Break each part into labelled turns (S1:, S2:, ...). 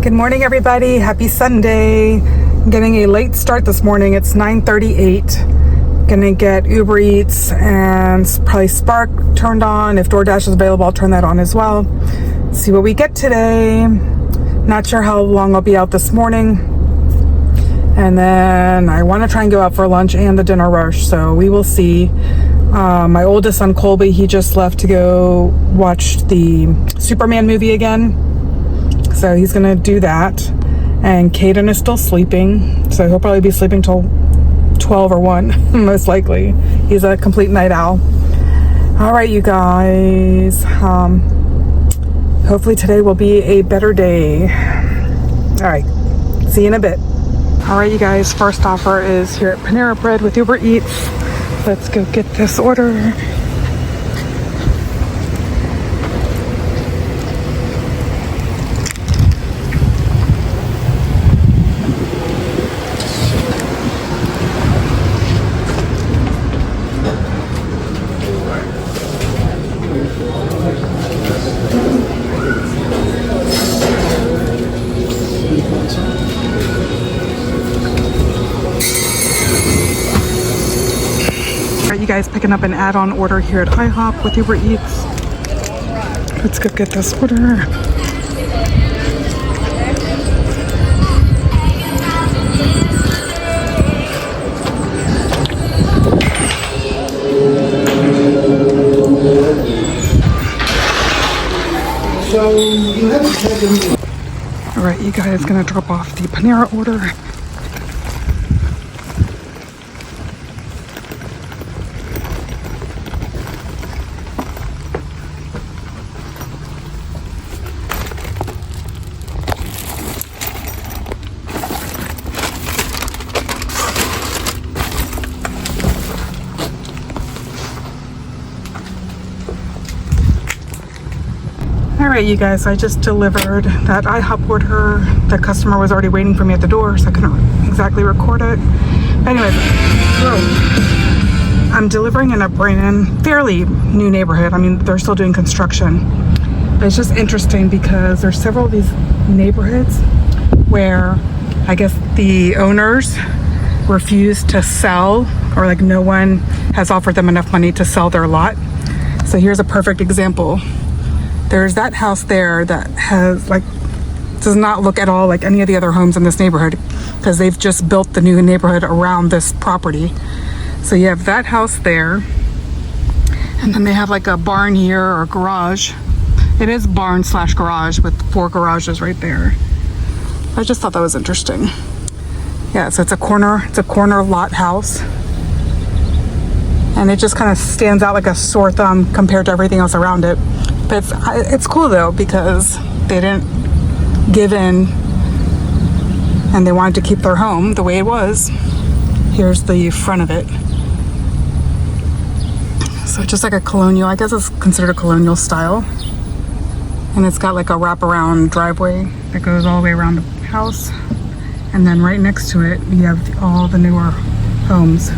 S1: Good morning, everybody. Happy Sunday. I'm getting a late start this morning. It's 9:38. Gonna get Uber Eats and probably Spark turned on. If DoorDash is available, I'll turn that on as well. See what we get today. Not sure how long I'll be out this morning. And then I want to try and go out for lunch and the dinner rush, so we will see. My oldest son, Colby, he just left to go watch the Superman movie again. So he's going to do that. And Caden is still sleeping, so he'll probably be sleeping till 12 or 1, most likely. He's a complete night owl. All right, you guys. Hopefully today will be a better day. All right, see you in a bit. All right, you guys, first offer is here at Panera Bread with Uber Eats. Let's go get this order. You guys picking up an add-on order here at IHOP with Uber Eats. Let's go get this order.
S2: So you haven't taken.
S1: All right, you guys gonna drop off the Panera order. All right, you guys, I just delivered that IHOP order. The customer was already waiting for me at the door, so I couldn't exactly record it. But anyways, I'm delivering in a fairly new neighborhood. I mean, they're still doing construction. But it's just interesting because there's several of these neighborhoods where I guess the owners refuse to sell, or like no one has offered them enough money to sell their lot. So here's a perfect example. There's that house there that does not look at all like any of the other homes in this neighborhood because they've just built the new neighborhood around this property. So you have that house there, and then they have like a barn here or a garage. It is barn / garage with 4 garages right there. I just thought that was interesting. Yeah, so it's a corner lot house. And it just kind of stands out like a sore thumb compared to everything else around it. But it's cool though, because they didn't give in and they wanted to keep their home the way it was. Here's the front of it. So just like a colonial, I guess it's considered a colonial style. And it's got like a wraparound driveway that goes all the way around the house. And then right next to it, you have all the newer homes.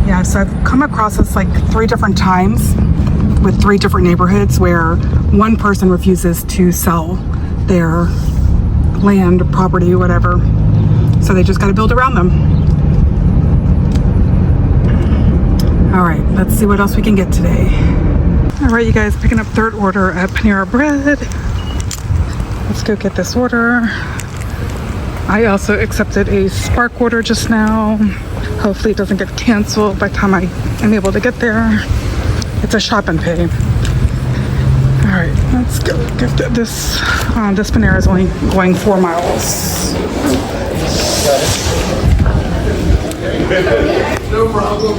S1: Yeah, so I've come across this like 3 different times with 3 different neighborhoods where one person refuses to sell their land, property, whatever. So they just got to build around them. All right, let's see what else we can get today. All right, you guys, picking up 3rd order at Panera Bread. Let's go get this order. I also accepted a Spark order just now. Hopefully it doesn't get canceled by the time I am able to get there. It's a shop and pay. All right, let's go get this. This Panera is only going 4 miles.
S2: No problem.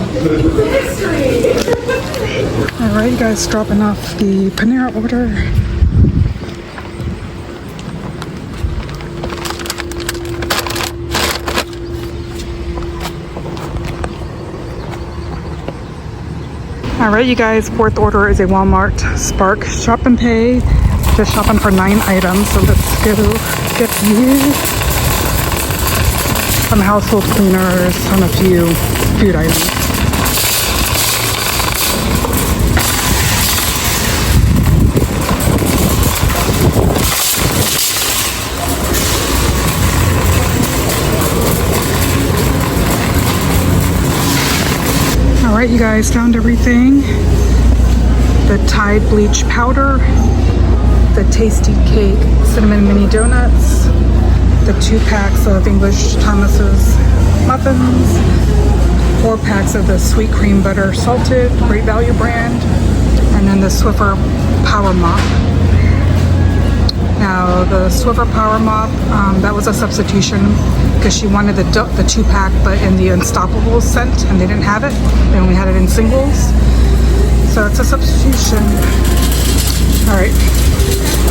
S1: All right, you guys, dropping off the Panera order. All right, you guys, 4th order is a Walmart Spark shop and pay. Just shopping for 9 items, so let's go get these. Some household cleaners and a few food items. All right, you guys, found everything. The Tide bleach powder, the tasty cake cinnamon mini donuts, the 2 packs of English Thomas's muffins, 4 packs of the sweet cream butter salted, Great Value brand, and then the Swiffer Power Mop. Now the Swiffer Power Mop, that was a substitution because she wanted the 2 pack but in the Unstoppables scent, and they didn't have it. They only had it in singles. So it's a substitution. All right,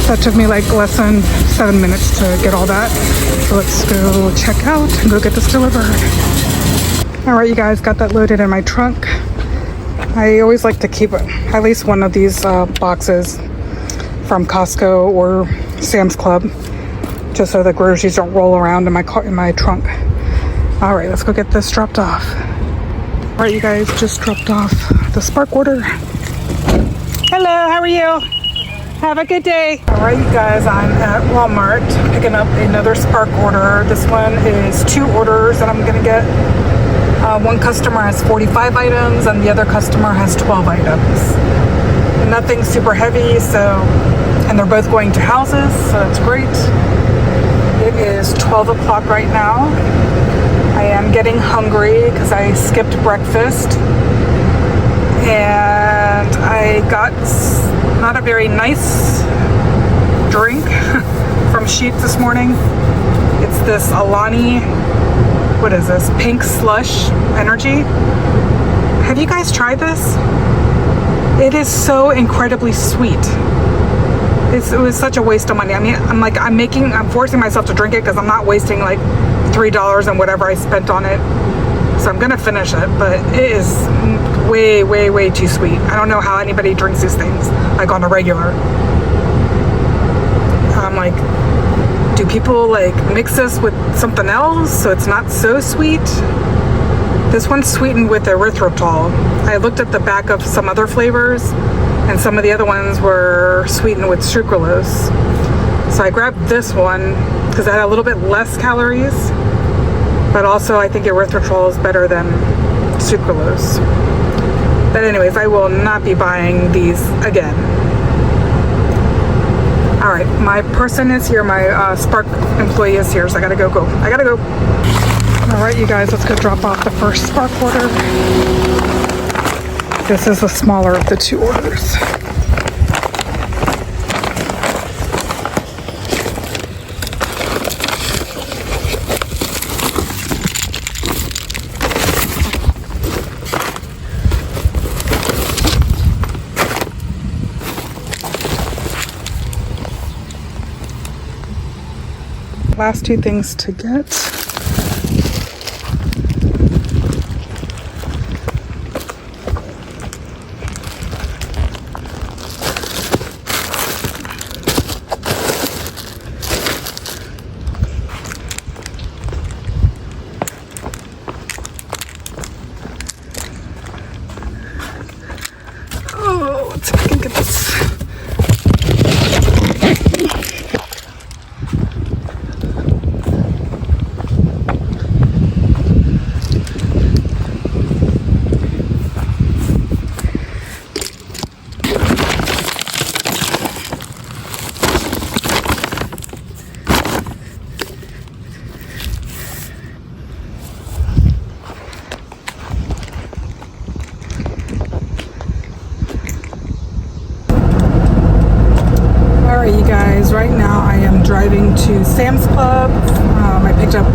S1: that took me like less than 7 minutes to get all that. So let's go check out and go get this delivered. All right, you guys, got that loaded in my trunk. I always like to keep at least one of these boxes from Costco or Sam's Club, just so the groceries don't roll around in my car, in my trunk. All right, let's go get this dropped off. All right, you guys, just dropped off the Spark order. Hello, how are you? Have a good day. All right, you guys, I'm at Walmart picking up another Spark order. This one is 2 orders that I'm gonna get. One customer has 45 items and the other customer has 12 items. Nothing super heavy, and they're both going to houses, so that's great. It is 12 o'clock right now. I am getting hungry because I skipped breakfast, and I got not a very nice drink from Sheetz this morning. It's this Alani, what is this, pink slush energy. Have you guys tried this? It is so incredibly sweet. It was such a waste of money. I mean, I'm forcing myself to drink it because I'm not wasting like $3 and whatever I spent on it. So I'm gonna finish it, but it is way, way, way too sweet. I don't know how anybody drinks these things like on a regular. I'm like, do people like mix this with something else so it's not so sweet? This one's sweetened with erythritol. I looked at the back of some other flavors, and some of the other ones were sweetened with sucralose. So I grabbed this one because it had a little bit less calories, but also I think erythritol is better than sucralose. But anyways, I will not be buying these again. All right, my person is here, my Spark employee is here, so I gotta go. I gotta go. All right, you guys, let's go drop off the first Spark order. This is the smaller of the 2 orders. Last 2 things to get. Let's see if I can get this. You guys, right now I am driving to Sam's Club. I picked up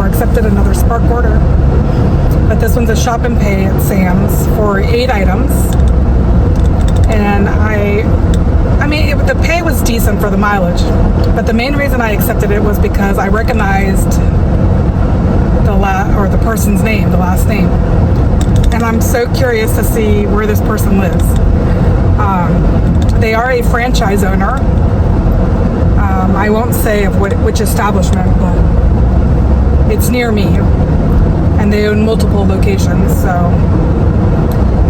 S1: accepted another Spark order, but this one's a shop and pay at Sam's for 8 items. And I mean, the pay was decent for the mileage, but the main reason I accepted it was because I recognized the person's name, the last name, and I'm so curious to see where this person lives. They are a franchise owner. I won't say of which establishment, but it's near me, and they own multiple locations. So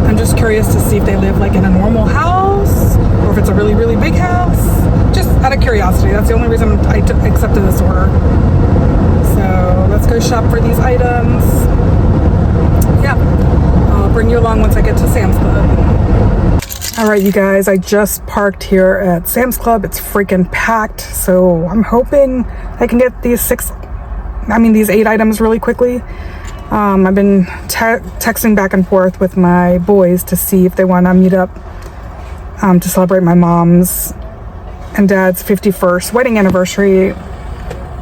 S1: I'm just curious to see if they live like in a normal house or if it's a really, really big house. Just out of curiosity. That's the only reason I accepted this order. So let's go shop for these items. Yeah, I'll I'll bring you along once I get to Sam's Club. All right, you guys, I just parked here at Sam's Club. It's freaking packed, so I'm hoping I can get these 8 items really quickly. I've been texting back and forth with my boys to see if they want to meet up to celebrate my mom's and dad's 51st wedding anniversary.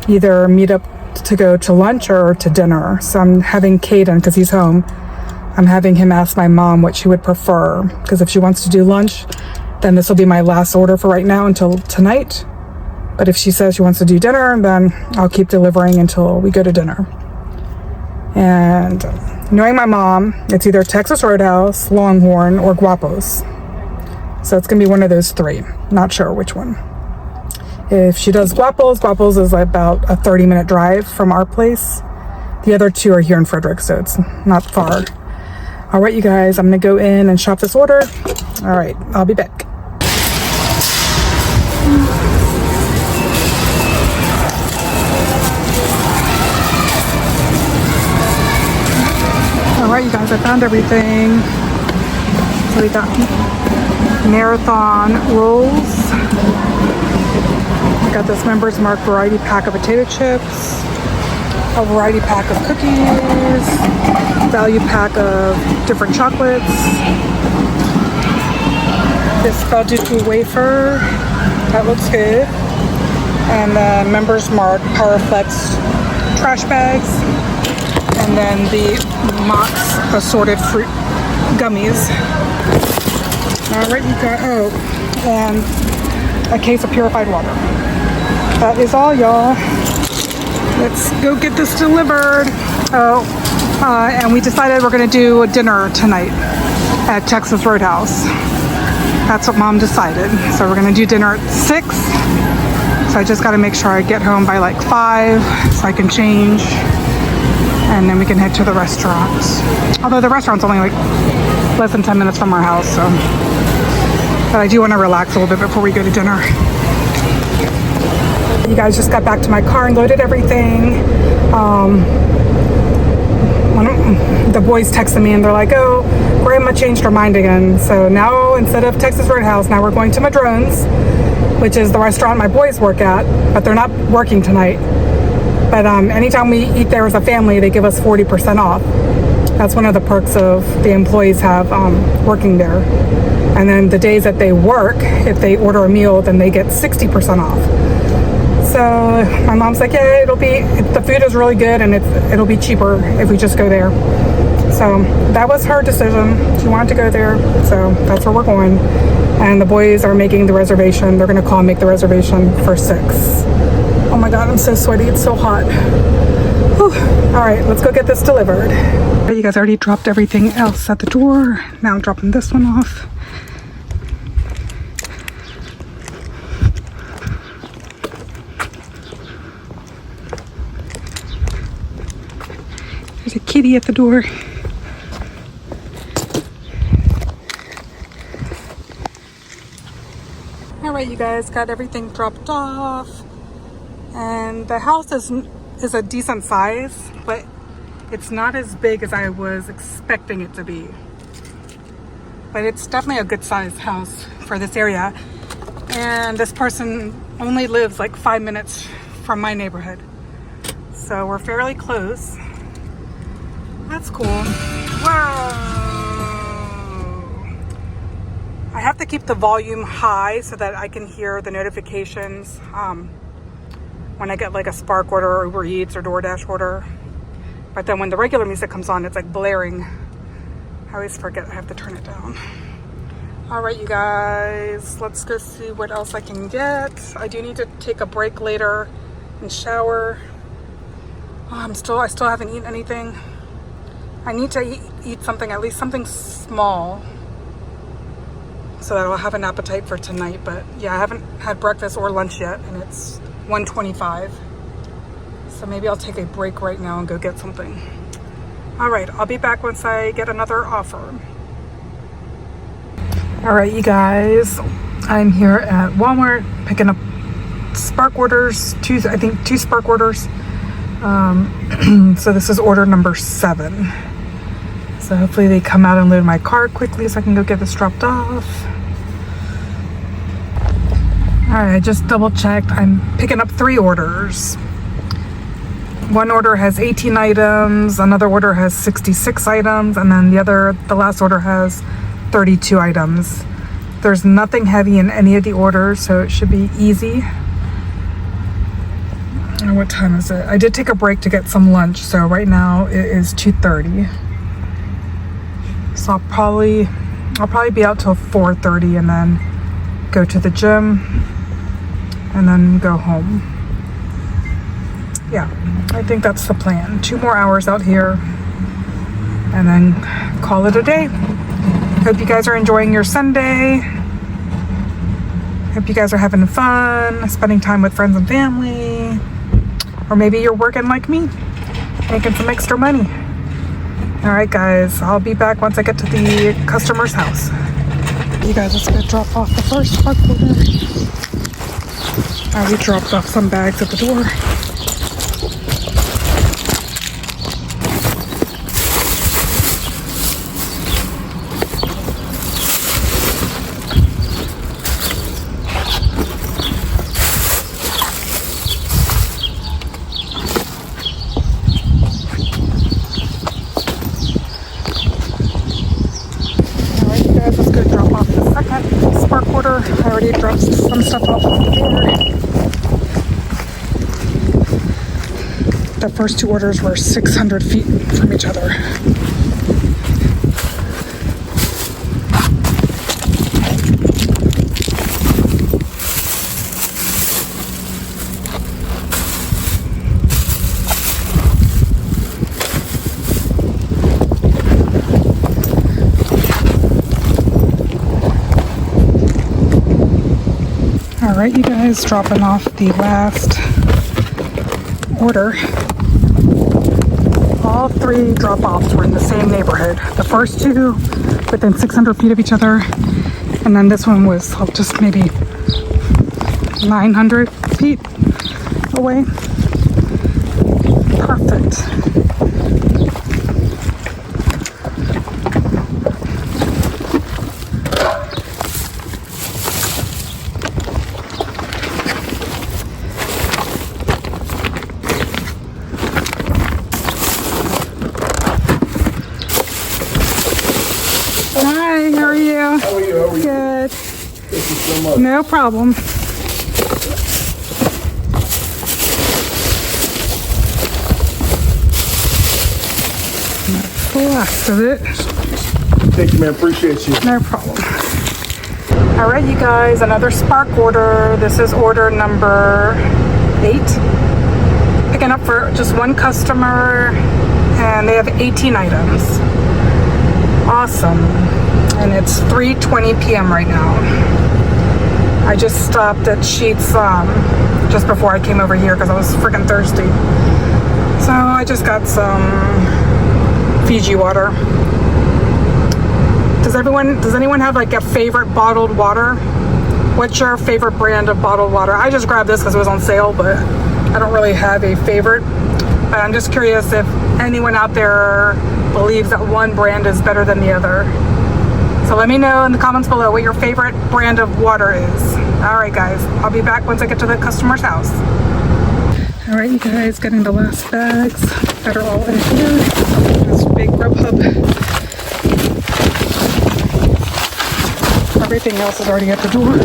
S1: Either meet up to go to lunch or to dinner. So I'm having Caden, because he's home, I'm having him ask my mom what she would prefer, because if she wants to do lunch, then this will be my last order for right now until tonight. But if she says she wants to do dinner, then I'll keep delivering until we go to dinner. And knowing my mom, it's either Texas Roadhouse, Longhorn, or Guapo's. So it's gonna be one of those 3. Not sure which one. If she does Guapo's is about a 30-minute drive from our place. The other 2 are here in Frederick, so it's not far. All right, you guys, I'm gonna go in and shop this order. All right, I'll be back. All right, you guys, I found everything. So we got marathon rolls. I got this Members Mark variety pack of potato chips, a variety pack of cookies, value pack of different chocolates, this Balduku wafer, that looks good, and the Members Mark Powerflex trash bags, and then the Mox assorted fruit gummies. Alright, you got, and a case of purified water. That is all, y'all. Let's go get this delivered. And we decided we're gonna do a dinner tonight at Texas Roadhouse. That's what Mom decided. So we're gonna do dinner at 6. So I just gotta make sure I get home by like 5 so I can change. And then we can head to the restaurant. Although the restaurant's only like less than 10 minutes from our house, so. But I do wanna relax a little bit before we go to dinner. You guys, just got back to my car and loaded everything. The boys texted me and they're like, oh, Grandma changed her mind again. So now instead of Texas Roadhouse, now we're going to Madrone's, which is the restaurant my boys work at, but they're not working tonight. But anytime we eat there as a family, they give us 40% off. That's one of the perks of the employees have working there. And then the days that they work, if they order a meal, then they get 60% off. So my mom's like, yeah, the food is really good and it'll be cheaper if we just go there. So that was her decision. She wanted to go there, so that's where we're going. And the boys are making the reservation. They're gonna call and make the reservation for 6. Oh my God, I'm so sweaty, it's so hot. Whew. All right, let's go get this delivered. You guys already dropped everything else at the door. Now I'm dropping this one off. There's a kitty at the door. All right, you guys, got everything dropped off. And the house is a decent size, but it's not as big as I was expecting it to be. But it's definitely a good sized house for this area. And this person only lives like 5 minutes from my neighborhood. So we're fairly close. That's cool. Wow. I have to keep the volume high so that I can hear the notifications when I get like a Spark order or Uber Eats or DoorDash order. But then when the regular music comes on, it's like blaring. I always forget I have to turn it down. All right, you guys, let's go see what else I can get. I do need to take a break later and shower. I still haven't eaten anything. I need to eat something, at least something small, so that I'll have an appetite for tonight. But yeah, I haven't had breakfast or lunch yet, and it's 1:25. So maybe I'll take a break right now and go get something. All right, I'll be back once I get another offer. All right, you guys, I'm here at Walmart picking up Spark orders, two Spark orders. So this is order number 7. So hopefully they come out and load my cart quickly so I can go get this dropped off. All right, I just double checked. I'm picking up 3 orders. One order has 18 items, another order has 66 items, and then the last order has 32 items. There's nothing heavy in any of the orders, so it should be easy. And what time is it? I did take a break to get some lunch, so right now it is 2:30. So I'll probably be out till 4:30 and then go to the gym and then go home. Yeah, I think that's the plan. 2 more hours out here and then call it a day. Hope you guys are enjoying your Sunday. Hope you guys are having fun, spending time with friends and family. Or maybe you're working like me, making some extra money. All right, guys, I'll be back once I get to the customer's house. You guys, let's go drop off the first park order. I already dropped off some bags at the door. I already dropped some stuff off at the door. The first 2 orders were 600 feet from each other. Alright, you guys, dropping off the last order. All 3 drop-offs were in the same neighborhood. The first 2 within 600 feet of each other, and then this one was just maybe 900 feet away. Perfect. Hi, how are you?
S2: How are you? How are you?
S1: Good.
S2: Thank you so much.
S1: No problem. That's the last of it.
S2: Thank you, man. Appreciate you.
S1: No problem. All right, you guys, another Spark order. This is order number 8. Picking up for just one customer, and they have 18 items. Awesome. And it's 3:20 p.m. right now. I just stopped at Sheetz just before I came over here because I was freaking thirsty. So I just got some Fiji water. Does anyone have like a favorite bottled water? What's your favorite brand of bottled water? I just grabbed this because it was on sale, but I don't really have a favorite. But I'm just curious if anyone out there believes that one brand is better than the other. So let me know in the comments below what your favorite brand of water is. All right, guys, I'll be back once I get to the customer's house. All right, you guys, getting the last bags that are all in here. This big Grubhub. Everything else is already at the door.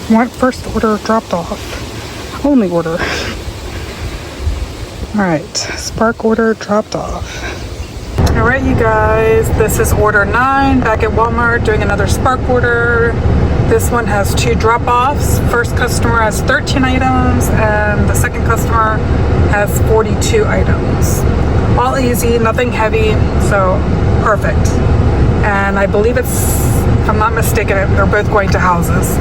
S1: All right, first order dropped off. Only order. All right, Spark order dropped off. All right, you guys, this is order 9 back at Walmart doing another Spark order. This one has 2 drop-offs. First customer has 13 items and the second customer has 42 items. All easy, nothing heavy, so perfect. And I believe it's, if I'm not mistaken, they're both going to houses.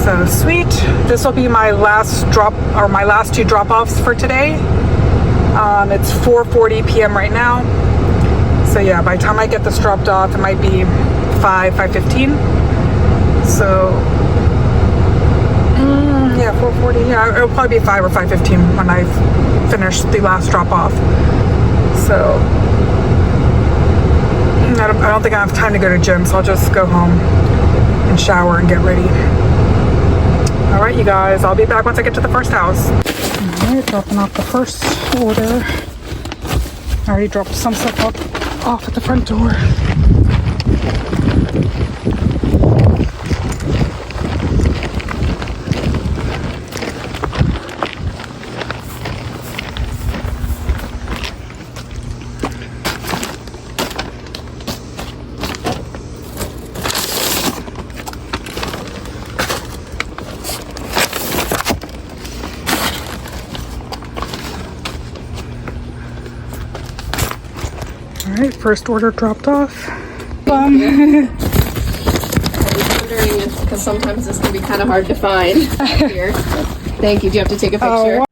S1: So sweet. This will be my last 2 drop-offs for today. It's 4:40 p.m. right now. So yeah, by the time I get this dropped off, it might be 5:15. So yeah, 4:40. Yeah, it'll probably be 5 or 5:15 when I finish the last drop off. So I don't think I have time to go to gym, so I'll just go home and shower and get ready. All right, you guys, I'll be back once I get to the first house. All right, dropping off the first order. I already dropped some stuff off at the front door. All right, first order dropped off.
S3: I was wondering if, because sometimes this can be kind of hard to find here. Thank you. Do you have to take a picture?
S1: Oh,